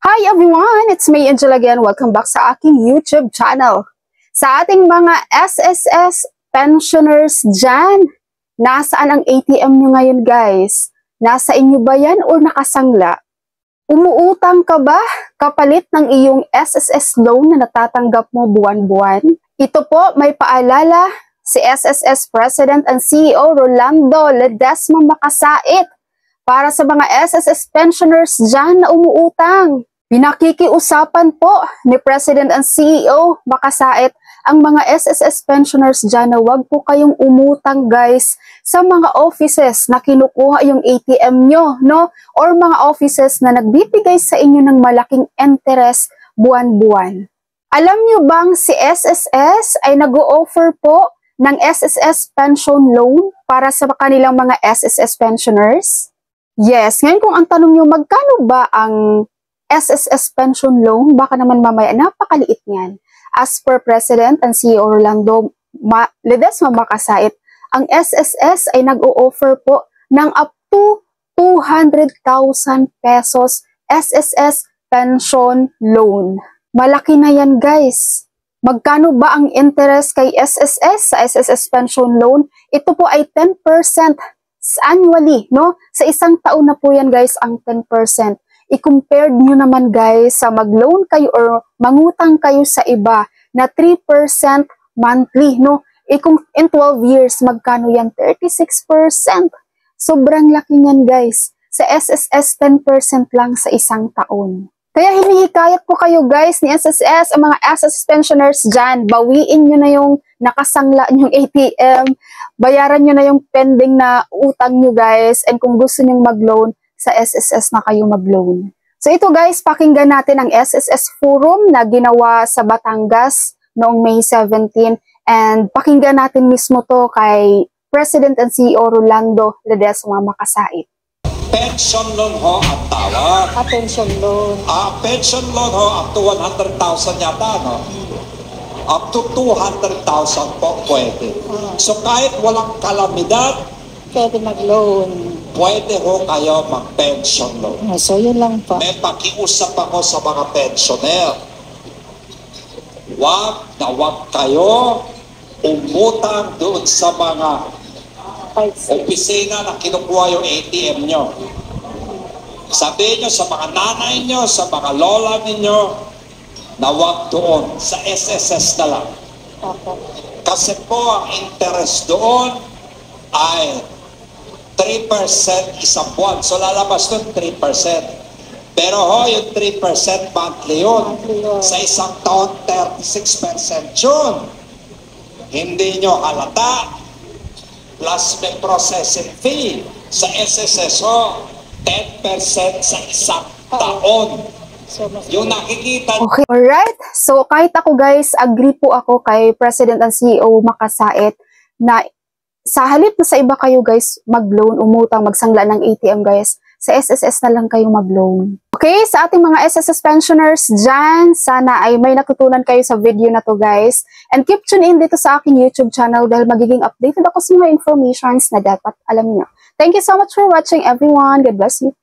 Hi everyone! It's me, Angel again. Welcome back sa aking YouTube channel. Sa ating mga SSS pensioners dyan, nasaan ang ATM nyo ngayon guys? Nasa inyo ba yan o nakasangla? Umuutang ka ba kapalit ng iyong SSS loan na natatanggap mo buwan-buwan? Ito po, may paalala si SSS President and CEO Rolando Ledesma Makasait para sa mga SSS pensioners dyan na umuutang. Pinakikiusapan po ni President and CEO Makasait ang mga SSS pensioners dyan na wag po kayong umutang guys sa mga offices na kinukuha yung ATM nyo, no? Or mga offices na nagbibigay sa inyo ng malaking interest buwan-buwan. Alam nyo bang si SSS ay nag-o-offer po ng SSS pension loan para sa kanilang mga SSS pensioners? Yes, ngayon kung ang tanong nyo, magkano ba ang SSS pension loan? Baka naman mamaya, napakaliit niyan. As per President and CEO Rolando Ledesma Makasait, ang SSS ay nag-o-offer po ng up to 200,000 pesos SSS pension loan. Malaki na yan guys. Magkano ba ang interest kay SSS sa SSS pension loan? Ito po ay 10% annually, no? Sa isang taon na po yan guys ang 10%. I-compare nyo naman guys sa mag-loan kayo or mangutang kayo sa iba na 3% monthly, no? Kung in 12 years, magkano yan? 36%. Sobrang laki niyan guys. Sa SSS, 10% lang sa isang taon. Kaya hinihikayat po kayo guys ni SSS, ang mga SSS pensioners dyan, bawiin nyo na yung nakasangla nyong ATM, bayaran nyo na yung pending na utang nyo guys, and kung gusto nyong mag-loan, sa SSS na kayo mag-loan. So ito guys, pakinggan natin ang SSS forum na ginawa sa Batangas noong May 17, and pakinggan natin mismo to kay President and CEO Rolando Ledesma Makasait. Pension loan ho ang tawag. Pension loan. Pension loan ho up to 100,000 yata, no? Up to 200,000 po pwede. So kahit walang kalamidad, Pwede mag-loan. pwede ho kayo mag-pension loan. So yun lang po. May pakiusap ako sa mga pensioner. Wag na wag kayo umutang doon sa mga opisina na kinukuha yung ATM nyo. Sabihin nyo sa mga nanay nyo, sa mga lola ninyo, na wag doon, sa SSS na lang. Kasi po ang interest doon ay 3% isang buwan. So lalabas doon 3%. Pero ho, yung 3% monthly yun. Sa isang taon, 36% yun. Hindi nyo halata. Plus may processing fee. Sa SSS ho, 10% sa isang taon. Yung nakikita. Okay, alright. So kahit ako guys, agree po ako kay President and CEO Makasait na sa halip na sa iba kayo guys mag-loan, umutang, magsangla ng ATM guys, sa SSS na lang kayo mag-loan. Okay, sa ating mga SSS pensioners dyan, sana ay may natutunan kayo sa video na to guys. And keep tune in dito sa aking YouTube channel dahil magiging updated ako sa mga informations na dapat alam nyo. Thank you so much for watching everyone. God bless you.